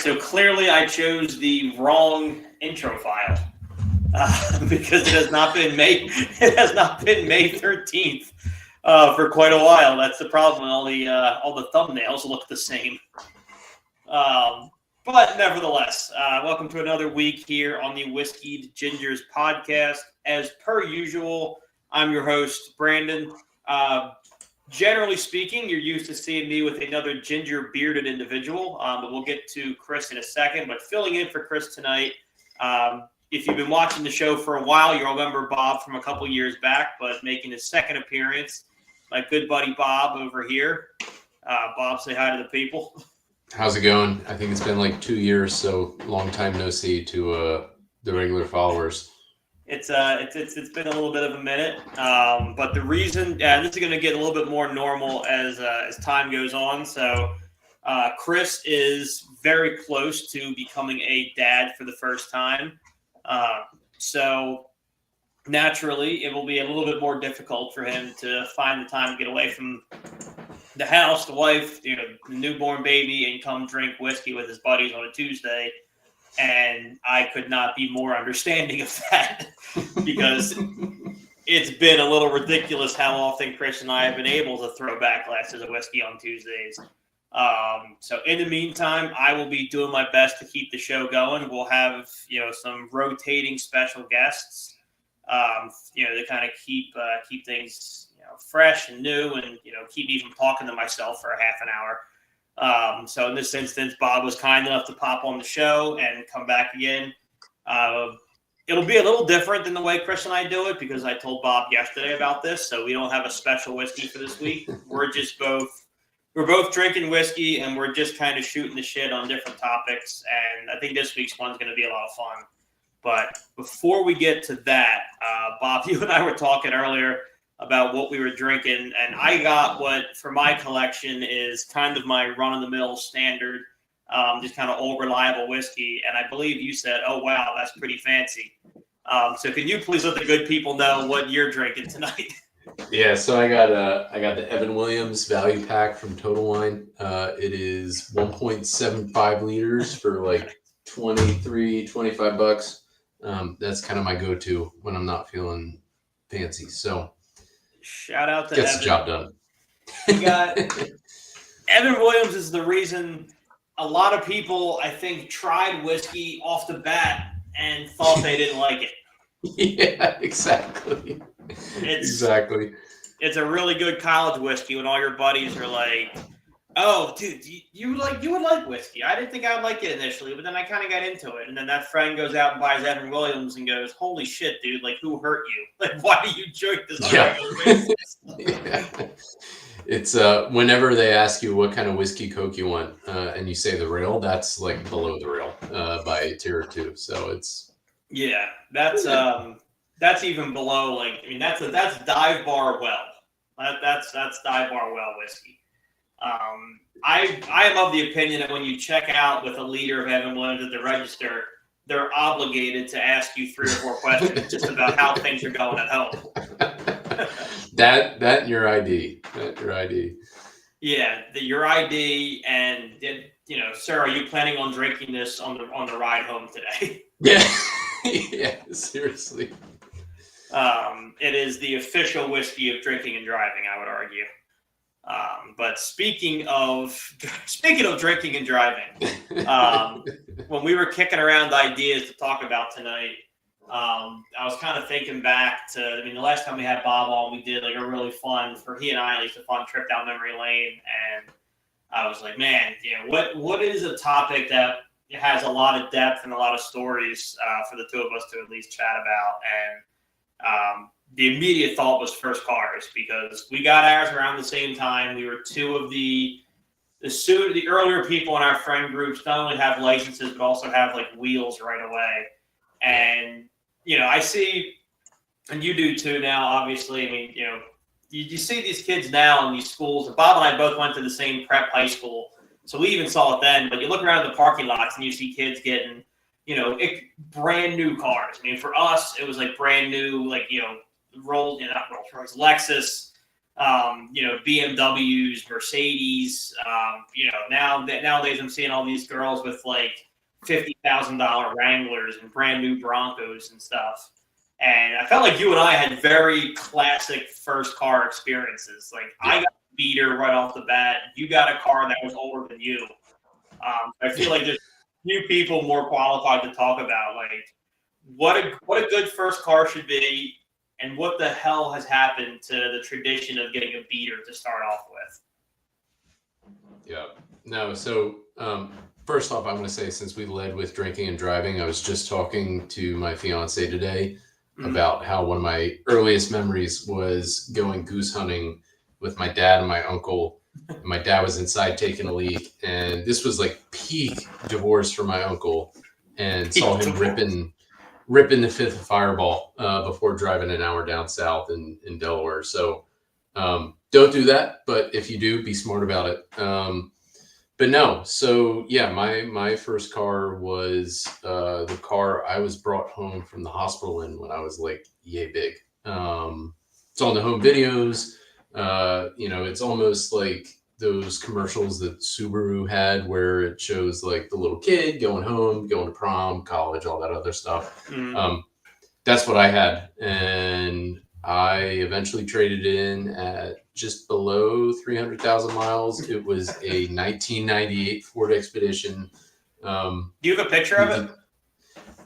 So clearly I chose the wrong intro file because it has not been May. It has not been May 13th for quite a while. That's the problem. All the thumbnails look the same. But nevertheless, welcome to another week here on the Whiskeyed Gingers podcast. As per usual, I'm your host, Brandon. Generally speaking, you're used to seeing me with another ginger-bearded individual, but we'll get to Chris in a second. But filling in for Chris tonight, if you've been watching the show for a while, you'll remember Bob from a couple years back, but making his second appearance, my good buddy Bob over here. Bob, say hi to the people. How's it going? I think it's been like 2 years, so long time no see to the regular followers. It's been a little bit of a minute, but the reason, this is going to get a little bit more normal as time goes on. So Chris is very close to becoming a dad for the first time. So naturally, it will be a little bit more difficult for him to find the time to get away from the house, the wife, the newborn baby, and come drink whiskey with his buddies on a Tuesday. And I could not be more understanding of that because it's been a little ridiculous how often Chris and I have been able to throw back glasses of whiskey on Tuesdays. So in the meantime, I will be doing my best to keep the show going. We'll have, some rotating special guests, to kind of keep things, fresh and new and, keep even talking to myself for a half an hour. So in this instance, Bob was kind enough to pop on the show and come back again. It'll be a little different than the way Chris and I do it because I told Bob yesterday about this. So we don't have a special whiskey for this week. We're both drinking whiskey and we're just kind of shooting the shit on different topics. And I think this week's one's going to be a lot of fun. But before we get to that, Bob, you and I were talking earlier about what we were drinking, and I got what, for my collection, is kind of my run-of-the-mill standard, just kind of old reliable whiskey, and I believe you said, oh, wow, that's pretty fancy. So can you please let the good people know what you're drinking tonight? Yeah, so I got the Evan Williams value pack from Total Wine. It is 1.75 liters for like $25. That's kind of my go-to when I'm not feeling fancy, so shout out to gets Evan. The job done. We got Evan Williams is the reason a lot of people, I think, tried whiskey off the bat and thought they didn't like it. Yeah, exactly. Exactly. It's a really good college whiskey when all your buddies are like, oh, dude, you would like whiskey. I didn't think I would like it initially, but then I kind of got into it. And then that friend goes out and buys Evan Williams and goes, holy shit, dude, like, who hurt you? Like, why do you drink this on a regular basis? Yeah. It's whenever they ask you what kind of whiskey Coke you want, and you say the rail, that's like below the rail by a tier or two. So it's that's even below, like, I mean, that's dive bar well. That's dive bar well whiskey. I am of the opinion that when you check out with a liter of Evan Williams at the register, they're obligated to ask you 3 or 4 questions just about how things are going at home. that your ID. That your ID. Yeah, your ID, and sir, are you planning on drinking this on the ride home today? Yeah, yeah, seriously. It is the official whiskey of drinking and driving, I would argue. But speaking of drinking and driving, when we were kicking around ideas to talk about tonight, I was kind of thinking back to, the last time we had Bob on, we did like a really fun, for he and I, at least a fun trip down memory lane. And I was like, man, what is a topic that has a lot of depth and a lot of stories for the two of us to at least chat about? And the immediate thought was first cars, because we got ours around the same time. We were two of the earlier people in our friend groups not only have licenses, but also have like wheels right away. And, I see, and you do too now, obviously, you see these kids now in these schools. Bob and I both went to the same prep high school, so we even saw it then. But you look around the parking lots and you see kids getting, brand new cars. For us, it was like brand new, like, not Rolls Royce, Lexus, BMWs, Mercedes. Nowadays I'm seeing all these girls with like $50,000 Wranglers and brand new Broncos and stuff. And I felt like you and I had very classic first car experiences. Like I got a beater right off the bat. You got a car that was older than you. I feel like there's few people more qualified to talk about like what a good first car should be, and what the hell has happened to the tradition of getting a beater to start off with. Yeah. No. So first off, I want to say, since we led with drinking and driving, I was just talking to my fiance today about how one of my earliest memories was going goose hunting with my dad and my uncle. My dad was inside taking a leak, and this was like peak divorce for my uncle, and saw him ripping the fifth of Fireball before driving an hour down south in Delaware. So don't do that, but if you do, be smart about it. But no, so yeah, my first car was the car I was brought home from the hospital in when I was like yay big. It's on the home videos. It's almost like those commercials that Subaru had where it shows like the little kid going home, going to prom, college, all that other stuff. That's what I had. And I eventually traded in at just below 300,000 miles. It was a 1998 Ford Expedition. Do you have a picture of it?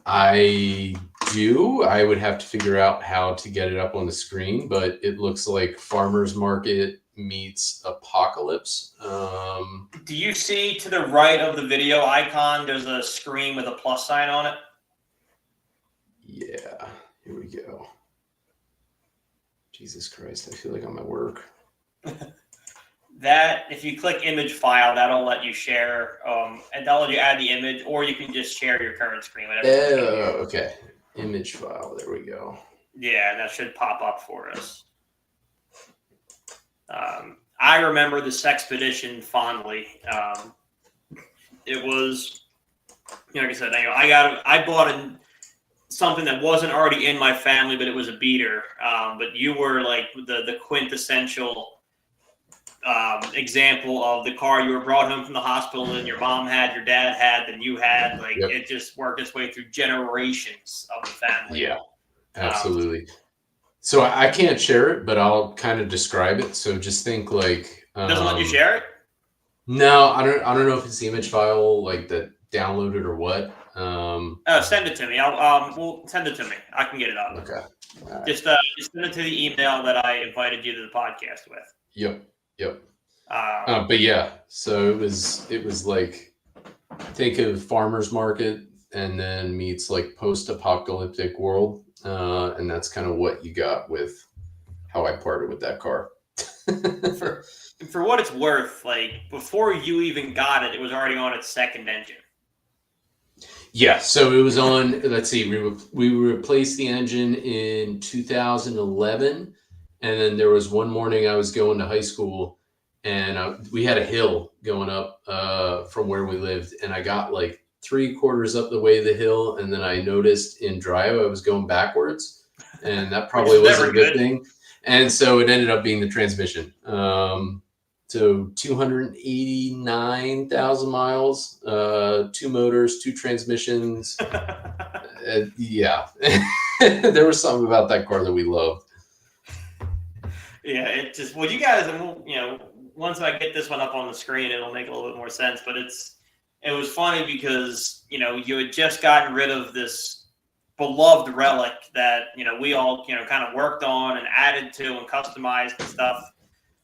I do. I would have to figure out how to get it up on the screen, but it looks like Farmer's Market meets Apocalypse. Do you see to the right of the video icon, there's a screen with a plus sign on it? Yeah, here we go. Jesus Christ, I feel like I'm at work. That, if you click image file, that'll let you share, and that'll let you add the image, or you can just share your current screen. Okay. Image file, there we go. Yeah, that should pop up for us. I remember this expedition fondly. It was, like I said, I bought something that wasn't already in my family, but it was a beater. But you were like the quintessential example of the car you were brought home from the hospital, and your mom had, your dad had, and you had. Like It just worked its way through generations of the family. Yeah, absolutely. So I can't share it, but I'll kind of describe it. So just think like doesn't let you share it? No, I don't know if it's the image file like that downloaded or what. Send it to me. We'll send it to me. I can get it up. Okay. Right. Just send it to the email that I invited you to the podcast with. Yep. But yeah, so it was like, think of Farmer's Market and then meets like post-apocalyptic world. And that's kind of what you got with how I parted with that car. For what it's worth, like before you even got it, it was already on its second engine. Yeah, so it was on, let's see, we replaced the engine in 2011. And then there was one morning I was going to high school, and we had a hill going up from where we lived. And I got like 3/4 up the way of the hill. And then I noticed in drive, I was going backwards, and that probably wasn't a good thing. And so it ended up being the transmission. So 289,000 miles, 2 motors, 2 transmissions. Yeah, there was something about that car that we loved. Yeah, it just, well, you guys, once I get this one up on the screen, it'll make a little bit more sense. But it was funny because, you had just gotten rid of this beloved relic that, we all, kind of worked on and added to and customized and stuff.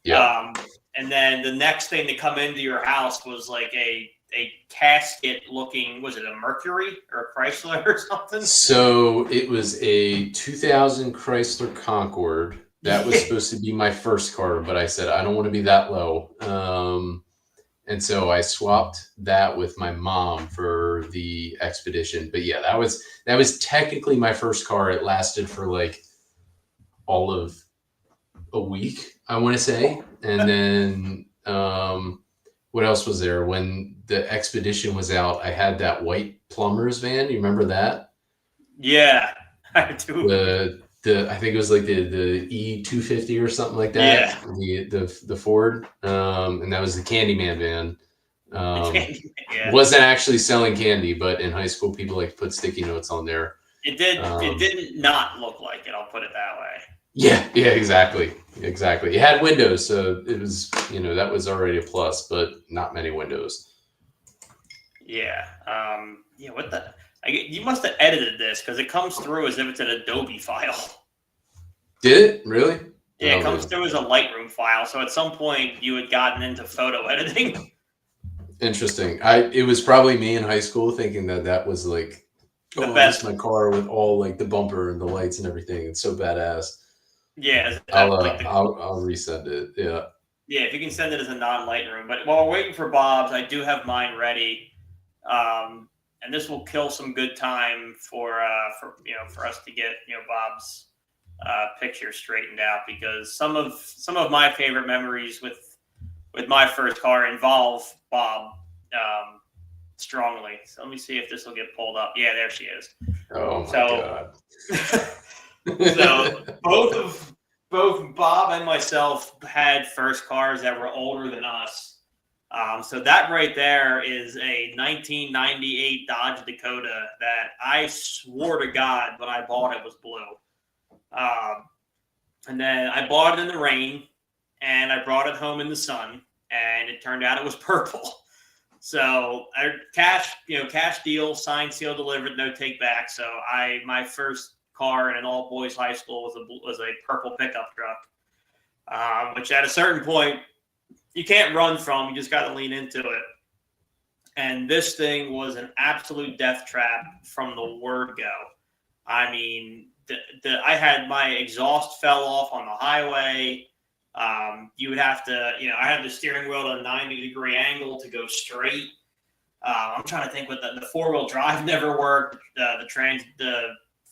Yeah. And then the next thing to come into your house was like a casket looking, was it a Mercury or a Chrysler or something? So it was a 2000 Chrysler Concorde. That was supposed to be my first car, but I said, I don't want to be that low. And so I swapped that with my mom for the Expedition. But yeah, that was technically my first car. It lasted for like all of a week, I want to say. And then what else was there? When the Expedition was out, I had that white plumber's van. You remember that? Yeah, I do. I think it was like the E250 or something like Yeah. that. The Ford, and that was the Candyman van. Yeah. Wasn't actually selling candy, but in high school, people like to put sticky notes on there. It did. It didn't not look like it. I'll put it that way. Yeah, exactly. It had windows, so it was, that was already a plus, but not many windows. Yeah. Yeah. What the? You must have edited this because it comes through as if it's an Adobe file. Did it really? Yeah, it comes through as a Lightroom file. So at some point you had gotten into photo editing. Interesting. It was probably me in high school thinking that was like, The best. This is my car with all like the bumper and the lights and everything. It's so badass. Yeah, I'll resend it. Yeah. Yeah, if you can send it as a non-Lightroom. But while we're waiting for Bob's, I do have mine ready, and this will kill some good time for us to get Bob's picture straightened out, because some of my favorite memories with my first car involve Bob strongly. So let me see if this will get pulled up. Yeah, there she is. Oh my God. So both Bob and myself had first cars that were older than us. So that right there is a 1998 Dodge Dakota that I swore to God when I bought it was blue. And then I bought it in the rain, and I brought it home in the sun, and it turned out it was purple. So cash deal, signed, sealed, delivered, no take back. So my first car in an all boys high school was a purple pickup truck, which at a certain point you can't run from. You just got to lean into it. And this thing was an absolute death trap from the word go. I mean, I had my exhaust fell off on the highway. You would have to, I had the steering wheel at a 90-degree angle to go straight. I'm trying to think what the four-wheel drive never worked. The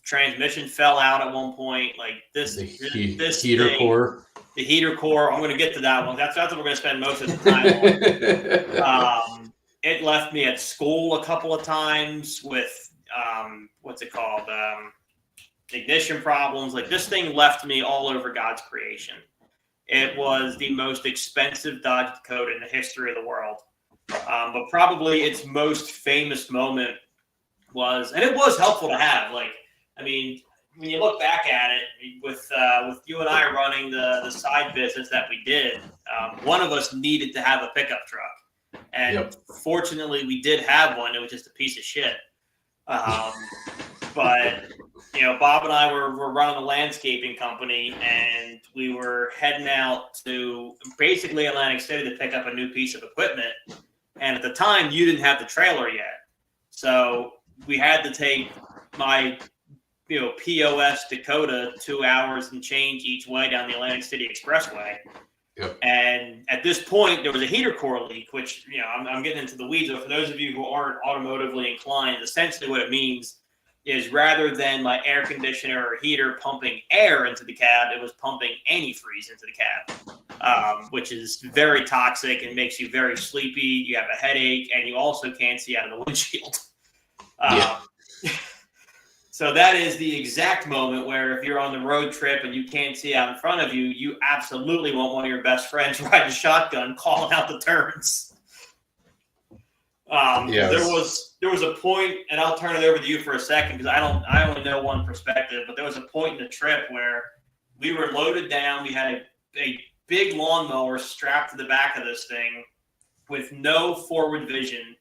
transmission fell out at one point. Like this heater core. The heater core. I'm going to get to that one. That's what we're going to spend most of the time on. It left me at school a couple of times with what's it called? Ignition problems. Like this thing left me all over God's creation. It was the most expensive Dodge Dakota in the history of the world. But probably its most famous moment was, and it was helpful to have. Like, I mean, when you look back at it, with you and I running the side business that we did, one of us needed to have a pickup truck. And Fortunately, we did have one. It was just a piece of shit. But Bob and I were running a landscaping company, and we were heading out to basically Atlantic City to pick up a new piece of equipment. And at the time, you didn't have the trailer yet. So we had to take my, POS Dakota 2 hours and change each way down the Atlantic City Expressway. Yep. And at this point, there was a heater core leak, which, I'm getting into the weeds. But for those of you who aren't automotively inclined, essentially what it means is rather than my air conditioner or heater pumping air into the cab, it was pumping antifreeze into the cab, which is very toxic and makes you very sleepy. You have a headache, and you also can't see out of the windshield. So that is the exact moment where if you're on the road trip and you can't see out in front of you, you absolutely want one of your best friends riding shotgun calling out the turns. There was a point, and I'll turn it over to you for a second because I only know one perspective, but there was a point in the trip where we were loaded down. We had a big lawnmower strapped to the back of this thing with no forward vision,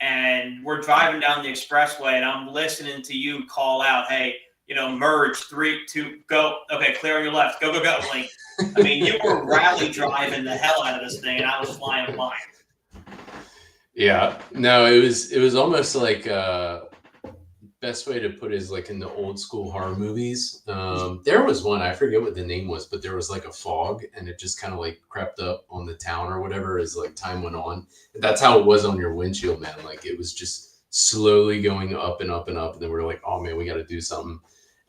and we're driving down the expressway, and I'm listening to you call out, "Hey, merge, 3, 2, go. Okay, clear on your left. Go, go, go." Like, I mean, you were rally driving the hell out of this thing, and I was flying blind. Yeah, no, it was almost like best way to put it is like in the old school horror movies. There was one, I forget what the name was, but there was like a fog, and it just kind of like crept up on the town or whatever as like time went on. That's how it was on your windshield, man. Like it was just slowly going up and up and up, and then we're like, oh man, we got to do something.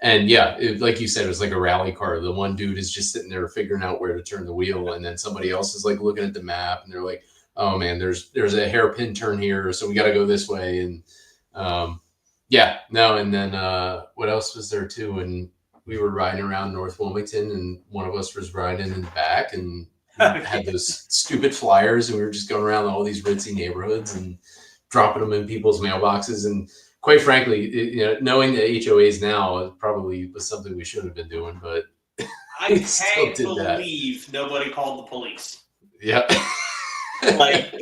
And yeah, like you said, it was like a rally car. The one dude is just sitting there figuring out where to turn the wheel, and then somebody else is like looking at the map, and they're like, oh man, there's a hairpin turn here, so we got to go this way. And and then what else was there too? And we were riding around North Wilmington, and one of us was riding in the back, and we had those stupid flyers, and we were just going around all these ritzy neighborhoods and dropping them in people's mailboxes. And quite frankly, knowing the HOAs now, it probably was something we shouldn't have been doing, but I can't believe nobody called the police. Yeah. Like,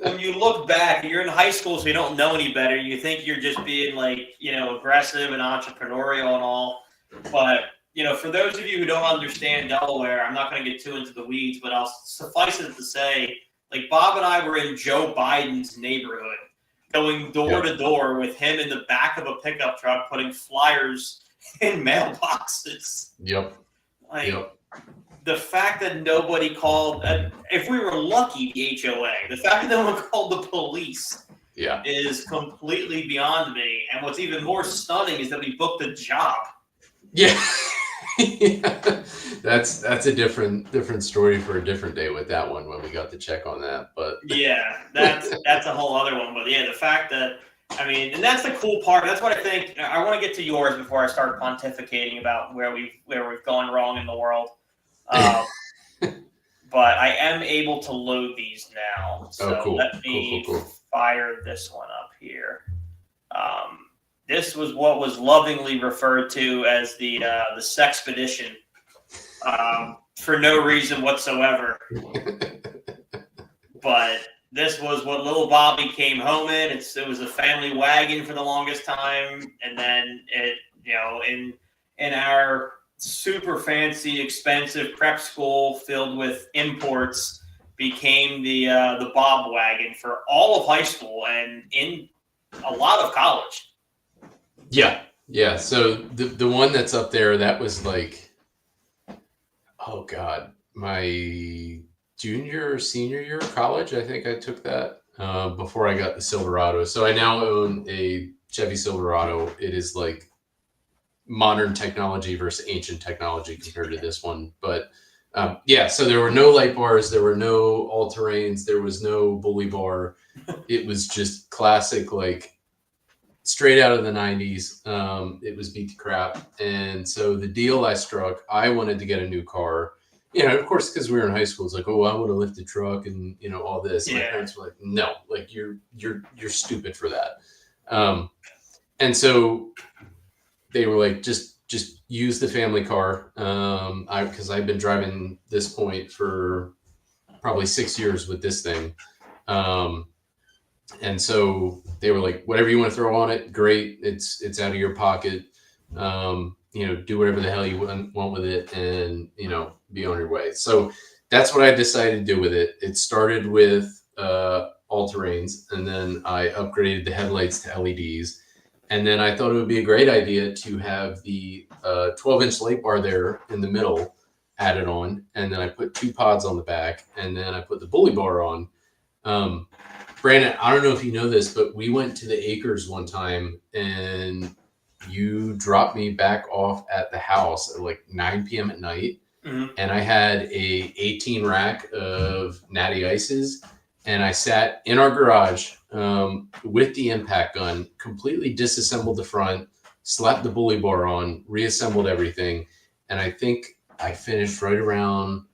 when you look back, you're in high school, so you don't know any better. You think you're just being aggressive and entrepreneurial and all. But, for those of you who don't understand Delaware, I'm not going to get too into the weeds, but I'll suffice it to say, like, Bob and I were in Joe Biden's neighborhood, going door to door with him in the back of a pickup truck, putting flyers in mailboxes. Yep. The fact that nobody called, if we were lucky, the HOA, the fact that no one called the police is completely beyond me. And what's even more stunning is that we booked a job. Yeah. That's a different story for a different day with that one when we got the check on that. But yeah, that's a whole other one. But yeah, the fact that, and that's the cool part. That's what I think. I want to get to yours before I start pontificating about where we've gone wrong in the world. But I am able to load these now. So cool. Let me fire this one up here. This was what was lovingly referred to as the Sexpedition, for no reason whatsoever. But this was what little Bobby came home in. It was a family wagon for the longest time, and then in our super fancy, expensive prep school filled with imports became the Bob wagon for all of high school and in a lot of college. Yeah. So the one that's up there, that was like, oh God, my junior or senior year of college. I think I took that before I got the Silverado. So I now own a Chevy Silverado. It is like modern technology versus ancient technology compared to this one. But so there were no light bars, there were no all-terrains, there was no bully bar. It was just classic, like straight out of the 90s. It was beat to crap. And so the deal I struck, I wanted to get a new car. Of course, because we were in high school, it's like, oh, I want to lift a truck and all this. And my parents were like, no, like you're stupid for that. And so they were like, just use the family car. Because I've been driving this point for probably 6 years with this thing. And so they were like, whatever you want to throw on it, great. It's out of your pocket. Do whatever the hell you want with it, and, be on your way. So that's what I decided to do with it. It started with all-terrains, and then I upgraded the headlights to LEDs. And then I thought it would be a great idea to have the 12-inch light bar there in the middle added on. And then I put 2 pods on the back, and then I put the bully bar on. Brandon, I don't know if you know this, but we went to the Acres one time, and you dropped me back off at the house at like 9 p.m. at night. Mm-hmm. And I had a 18 rack of Natty Ices, and I sat in our garage with the impact gun, completely disassembled the front, slapped the bully bar on, reassembled everything. And I think I finished right around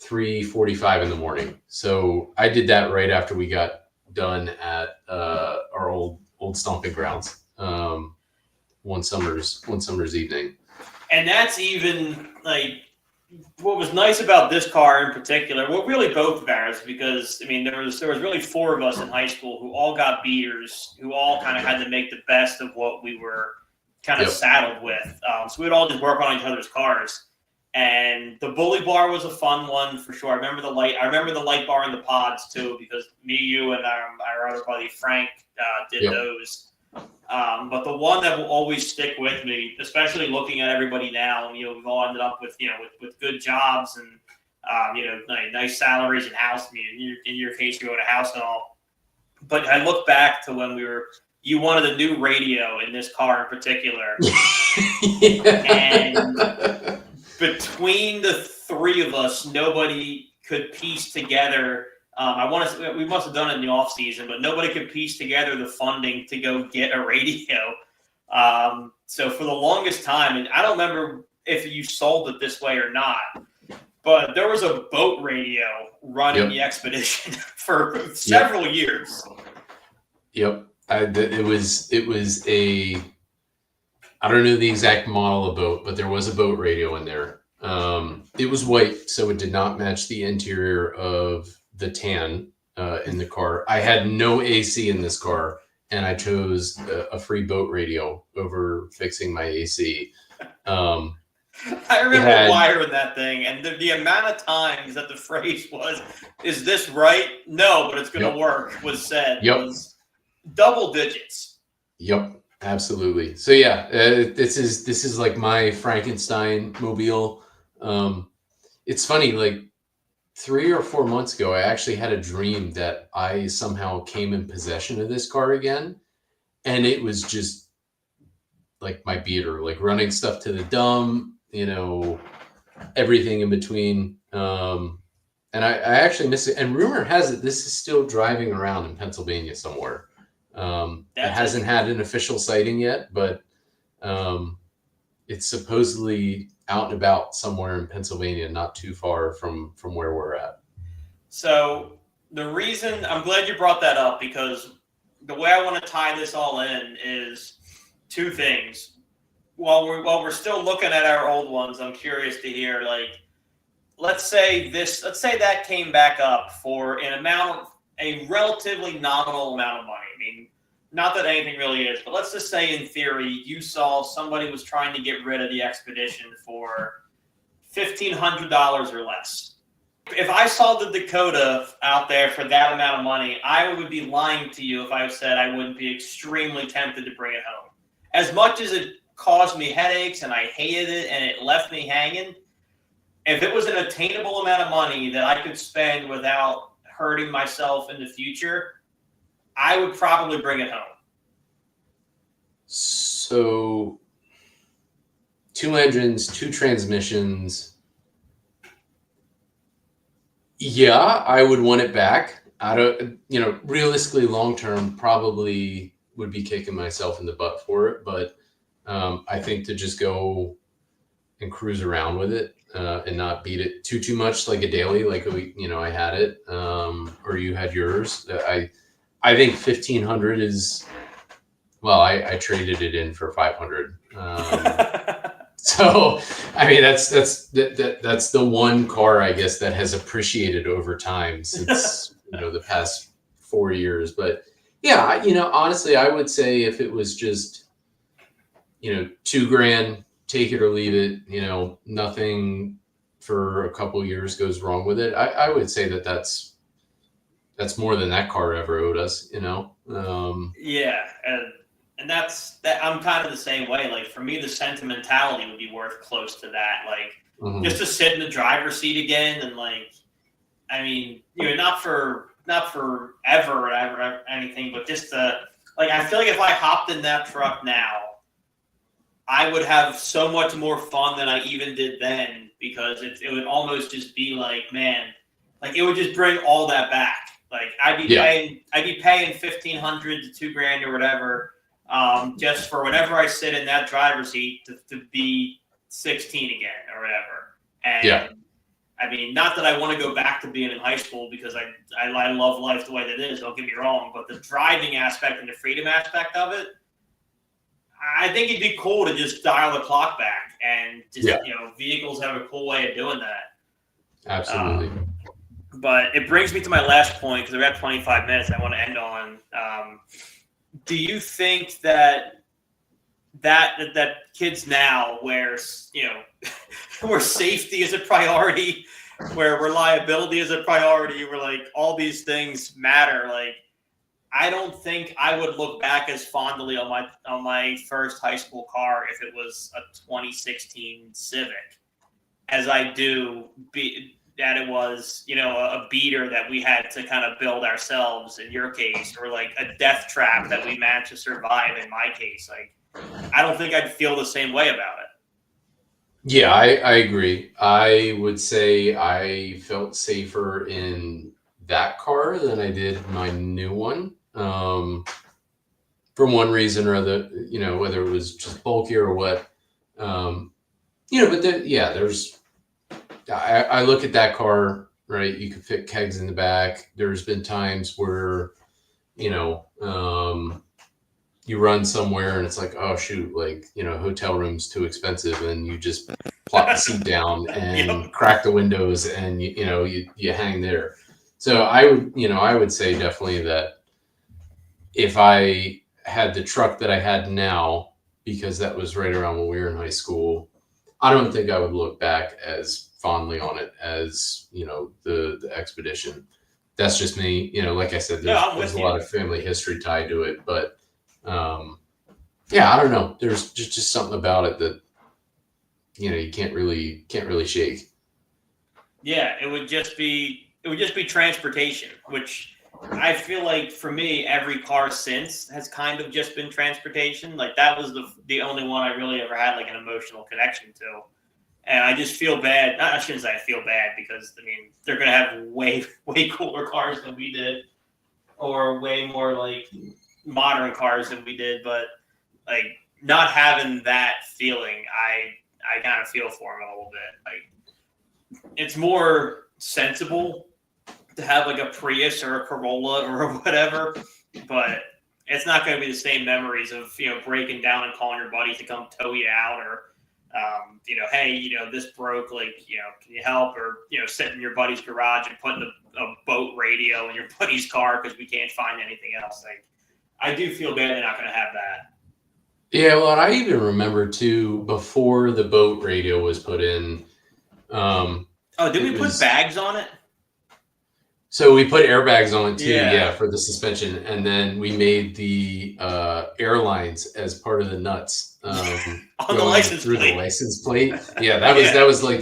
3:45 in the morning. So I did that right after we got done at our old stomping grounds one summer's evening. And that's even like what was nice about this car in particular. Well, really both of ours, because there was really 4 of us in high school who all got beaters, who all kind of had to make the best of what we were kind of saddled with. So we'd all just work on each other's cars. And the bully bar was a fun one for sure. I remember the light bar and the pods too, because me, you, and our other buddy Frank did those. But the one that will always stick with me, especially looking at everybody now, we've all ended up with with good jobs and nice salaries and house. In your case, you own a house and all. But I look back to when you wanted a new radio in this car in particular, and between the 3 of us, nobody could piece together. We must have done it in the off season, but nobody could piece together the funding to go get a radio. So for the longest time, and I don't remember if you sold it this way or not, but there was a boat radio running the Expedition for several years. Yep. It was a, I don't know the exact model of boat, but there was a boat radio in there. It was white, so it did not match the interior of the tan in the car. I had no AC in this car, and I chose a free boat radio over fixing my AC. I remember wiring that thing, and the amount of times that the phrase was, "Is this right?" No, but it's going to work, was said. Was double digits. Yep, absolutely. So yeah, this is like my Frankenstein mobile. It's funny, like 3 or 4 months ago, I actually had a dream that I somehow came in possession of this car again, and it was just like my beater, like running stuff to the dump, everything in between. And I actually miss it. And rumor has it this is still driving around in Pennsylvania somewhere. It hasn't had an official sighting yet, but it's supposedly out and about somewhere in Pennsylvania, not too far from where we're at. So the reason I'm glad you brought that up, because the way I want to tie this all in is two things. While we're still looking at our old ones, I'm curious to hear, like, let's say that came back up for a relatively nominal amount of money. I mean, not that anything really is, but let's just say in theory, you saw somebody was trying to get rid of the Expedition for $1,500 or less. If I saw the Dakota out there for that amount of money, I would be lying to you if I said I wouldn't be extremely tempted to bring it home. As much as it caused me headaches and I hated it and it left me hanging, if it was an attainable amount of money that I could spend without hurting myself in the future, I would probably bring it home. So 2 engines, 2 transmissions. Yeah, I would want it back. I don't, realistically long term, probably would be kicking myself in the butt for it. But I think to just go and cruise around with it and not beat it too much, like a daily, like I had it, or you had yours. I think 1,500 is, well, I traded it in for 500. So, I mean, that's the one car, I guess, that has appreciated over time since, the past 4 years. But yeah, honestly, I would say if it was just, $2,000, take it or leave it, nothing for a couple of years goes wrong with it. I would say that's more than that car ever owed us, Yeah. And that's that. I'm kind of the same way. Like, for me, the sentimentality would be worth close to that. Like, just to sit in the driver's seat again, and I mean, not for ever or anything, but just I feel like if I hopped in that truck now, I would have so much more fun than I even did then, because it would almost just be like, man, like, it would just bring all that back. Like, I'd be paying $1,500 to $2,000 or whatever, just for whenever I sit in that driver's seat to be 16 again or whatever. And I mean, not that I want to go back to being in high school, because I love life the way that it is, don't get me wrong, but the driving aspect and the freedom aspect of it, I think it'd be cool to just dial the clock back, and just, vehicles have a cool way of doing that. Absolutely. But it brings me to my last point, because we're at 25 minutes I want to end on. Do you think that kids now, where where safety is a priority, where reliability is a priority, where like all these things matter, like, I don't think I would look back as fondly on my first high school car if it was a 2016 Civic as I do that it was, a beater that we had to kind of build ourselves in your case, or like a death trap that we managed to survive in my case. Like, I don't think I'd feel the same way about it. Yeah, I agree. I would say I felt safer in that car than I did my new one. from one reason or other, whether it was just bulky or what. But there's, I look at that car, right? You could fit kegs in the back. There's been times where, you run somewhere and it's like, oh shoot, like, hotel room's too expensive, and you just plop the seat down and crack the windows, and you hang there. So I would say definitely that if I had the truck that I had now, because that was right around when we were in high school, I don't think I would look back as fondly on it as, the Expedition. That's just me. Like I said, there's a lot of family history tied to it, but I don't know. There's just something about it that, you can't really shake. Yeah, it would just be transportation, which I feel like for me, every car since has kind of just been transportation. Like that was the only one I really ever had like an emotional connection to. And I just feel bad. I shouldn't say I feel bad, because they're going to have way cooler cars than we did, or way more like modern cars than we did. But like not having that feeling, I kind of feel for them a little bit. Like it's more sensible to have like a Prius or a Corolla or whatever, but it's not going to be the same memories of, breaking down and calling your buddies to come tow you out, or, hey, this broke, like, can you help? Or, sitting in your buddy's garage and putting a boat radio in your buddy's car because we can't find anything else. Like, I do feel bad they're not going to have that. Yeah, well, I even remember too, before the boat radio was put in. Did we put bags on it? So we put airbags on it too, for the suspension, and then we made the airlines as part of the nuts on the license plate. The license plate. Yeah, that was like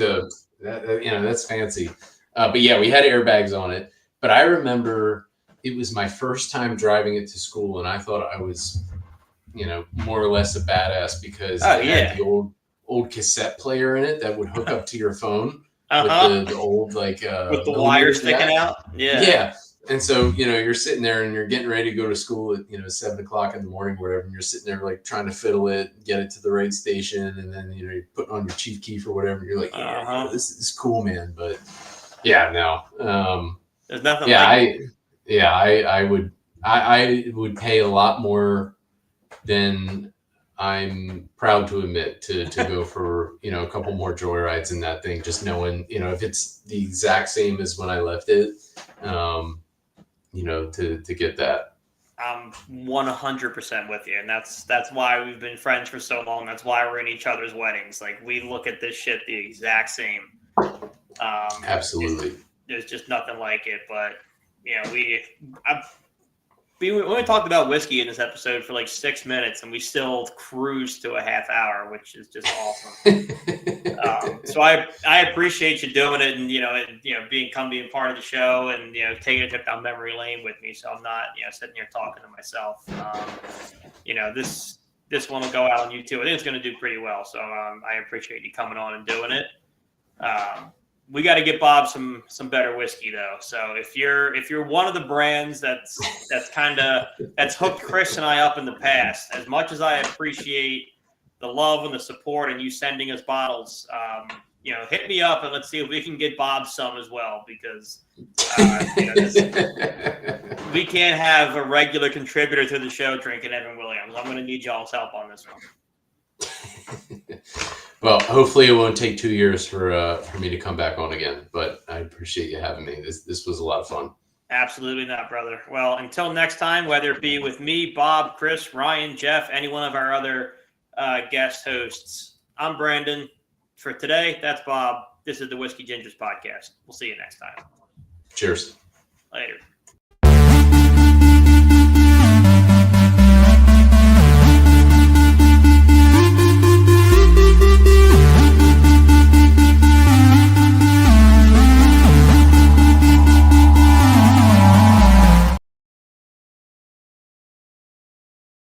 that's fancy. But yeah, we had airbags on it. But I remember it was my first time driving it to school, and I thought I was, more or less a badass, because it had the old cassette player in it that would hook up to your phone. With the old like with the wire sticking out. Yeah. And so, you're sitting there and you're getting ready to go to school at, 7:00 in the morning, whatever, and you're sitting there like trying to fiddle it, get it to the right station, and then you're putting on your chief key for whatever. And you're like, this is cool, man. But no. There's nothing I would pay a lot more than I'm proud to admit to go for, a couple more joyrides in that thing, just knowing, if it's the exact same as when I left it, to get that. I'm 100% with you. And that's why we've been friends for so long. That's why we're in each other's weddings. Like, we look at this shit the exact same. Absolutely. There's just nothing like it. But, we only talked about whiskey in this episode for like 6 minutes, and we still cruised to a half hour, which is just awesome. So I appreciate you doing it, and being part of the show, and taking a trip down memory lane with me. So I'm not sitting here talking to myself. This one will go out on YouTube. I think it's going to do pretty well. So I appreciate you coming on and doing it. We got to get Bob some better whiskey though. So if you're one of the brands that's hooked Chris and I up in the past, as much as I appreciate the love and the support and you sending us bottles, hit me up and let's see if we can get Bob some as well, because we can't have a regular contributor to the show drinking Evan Williams. I'm going to need y'all's help on this one. Well, hopefully it won't take 2 years for me to come back on again, but I appreciate you having me. This was a lot of fun. Absolutely not, brother. Well, until next time, whether it be with me, Bob, Chris, Ryan, Jeff, any one of our other guest hosts, I'm Brandon. For today, that's Bob. This is the Whiskey Gingers podcast. We'll see you next time. Cheers. Later.